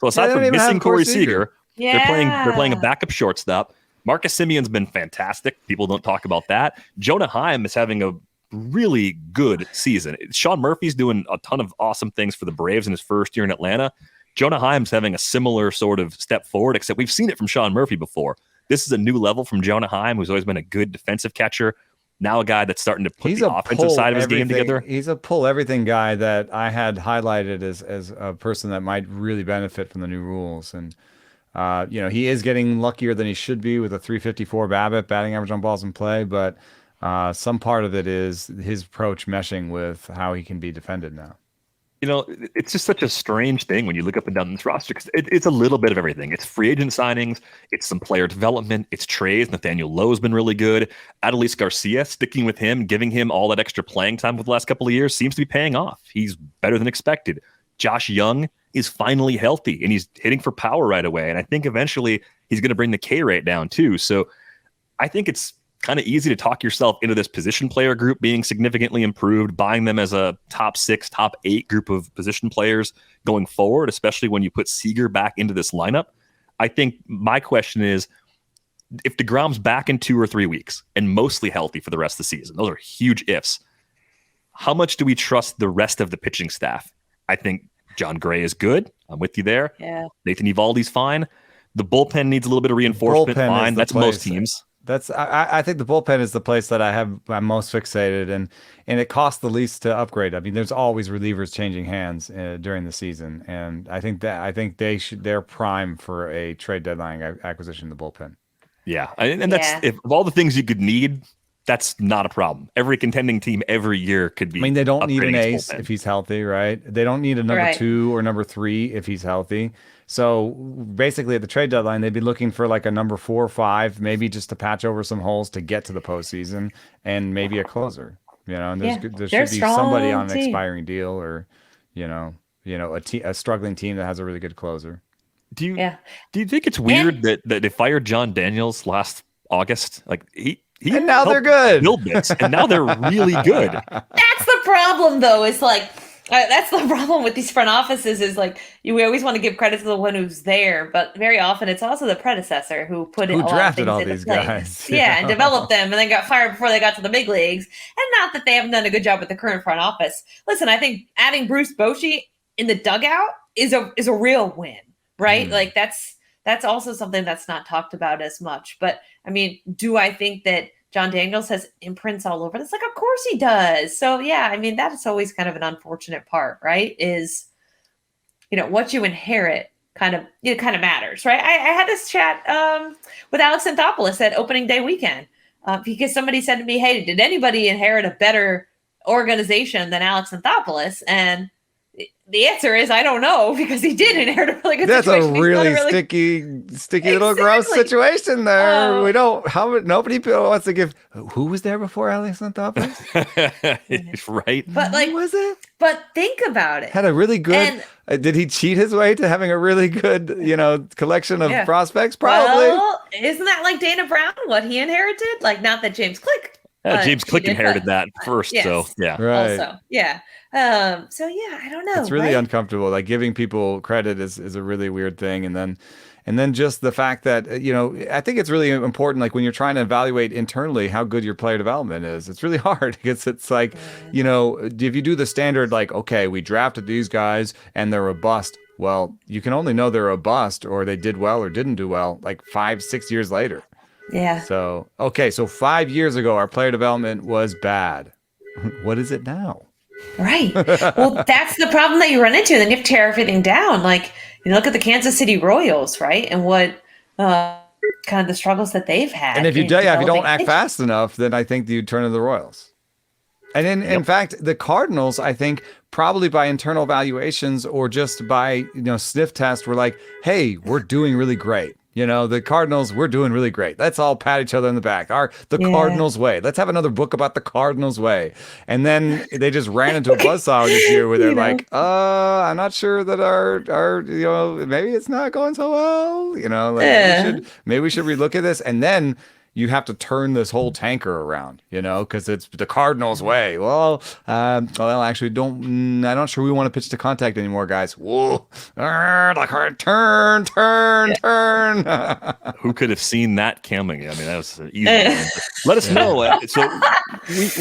So aside from missing Corey Seager, they're playing a backup shortstop. Marcus Semien's been fantastic. People don't talk about that. Jonah Heim is having a really good season. Sean Murphy's doing a ton of awesome things for the Braves in his first year in Atlanta. Jonah Heim's having a similar sort of step forward, except we've seen it from Sean Murphy before. This is a new level from Jonah Heim, who's always been a good defensive catcher. Now a guy that's starting to put the offensive side of his game together. He's a pull everything guy that I had highlighted as a person that might really benefit from the new rules. And, he is getting luckier than he should be with a 354 BABIP, batting average on balls in play. But some part of it is his approach meshing with how he can be defended now. It's just such a strange thing when you look up and down this roster because it's a little bit of everything. It's free agent signings, it's some player development, it's trades. Nathaniel Lowe's been really good. Adolis Garcia, sticking with him, giving him all that extra playing time for the last couple of years seems to be paying off. He's better than expected. Josh Young is finally healthy and he's hitting for power right away. And I think eventually he's going to bring the K rate down too. So I think it's kind of easy to talk yourself into this position player group being significantly improved, buying them as a top 6, top 8 group of position players going forward, especially when you put Seager back into this lineup. I think my question is, if deGrom's back in 2 or 3 weeks and mostly healthy for the rest of the season, those are huge ifs. How much do we trust the rest of the pitching staff? I think John Gray is good. I'm with you there. Yeah. Nathan Eovaldi's fine. The bullpen needs a little bit of reinforcement. Fine. That's most teams. I think the bullpen is the place that I'm most fixated, and it costs the least to upgrade. I mean, there's always relievers changing hands during the season, and I think they're prime for a trade deadline acquisition in the bullpen. Yeah, and that's if of all the things you could need, that's not a problem. Every contending team every year could be. I mean, they don't need an ace if he's healthy, right? They don't need a number 2 or number 3 if he's healthy. So basically at the trade deadline, they'd be looking for like a number 4 or 5, maybe just to patch over some holes to get to the postseason, and maybe a closer, and there should be somebody on an expiring deal or, a struggling team that has a really good closer. Do you think it's weird that they fired John Daniels last August? Like And now they're good. Build this, and now they're really good. That's the problem, though. Is like that's the problem with these front offices. Is like we always want to give credit to the one who's there, but very often it's also the predecessor who drafted all these guys. Yeah, and developed them, and then got fired before they got to the big leagues. And not that they haven't done a good job with the current front office. Listen, I think adding Bruce Bochy in the dugout is a real win, right? Like that's also something that's not talked about as much. But I mean, do I think that John Daniels has imprints all over this? Like, of course he does. So yeah, I mean, that's always kind of an unfortunate part, right? Is, what you inherit kind of matters, right? I had this chat with Alex Anthopoulos at opening day weekend because somebody said to me, hey, did anybody inherit a better organization than Alex Anthopoulos? And the answer is I don't know, because he did inherit a really good situation. That's a really sticky little gross situation there. Nobody wants to give. Who was there before Alex Anthopoulos? Right. But who was it? But think about it. Had a really good. Did he cheat his way to having a really good, collection of prospects? Probably. Well, isn't that like Dana Brown? What he inherited? Like, not that James Click. James Click inherited that first. Yes. So yeah. Right. Also, yeah. So yeah, I don't know. It's really uncomfortable. Like, giving people credit is a really weird thing. And then just the fact that, I think it's really important, like when you're trying to evaluate internally how good your player development is, it's really hard because it's like, if you do the standard, like, okay, we drafted these guys and they're a bust. Well, you can only know they're a bust or they did well or didn't do well like 5-6 years later. Yeah. So 5 years ago, our player development was bad. What is it now? Right. Well, that's the problem that you run into. Then you have to tear everything down. Like, look at the Kansas City Royals, right? And what kind of the struggles that they've had. And if you don't act fast enough, then I think you turn to the Royals. And in fact, the Cardinals, I think, probably by internal evaluations or just by sniff test, were like, hey, we're doing really great. The Cardinals, we're doing really great. Let's all pat each other on the back. Cardinals way. Let's have another book about the Cardinals way. And then they just ran into a buzzsaw this year where they're like, I'm not sure that our maybe it's not going so well. Maybe we should relook at this. And then you have to turn this whole tanker around, because it's the Cardinals way. Well, actually, I'm not sure we want to pitch to contact anymore, guys. Whoa, turn. Who could have seen that coming? I mean, that was easy. Let us know. So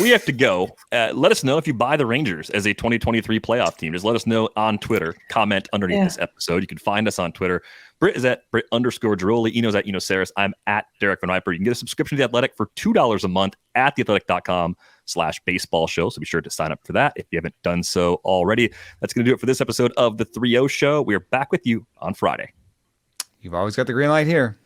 we have to go. Let us know if you buy the Rangers as a 2023 playoff team. Just let us know on Twitter. Comment underneath this episode. You can find us on Twitter. Britt is at Britt_Giroli. Eno's at Saris. I'm at Derek Van Riper. You can get a subscription to The Athletic for $2 a month at theathletic.com/baseball show. So be sure to sign up for that if you haven't done so already. That's going to do it for this episode of the 3-0 show. We are back with you on Friday. You've always got the green light here.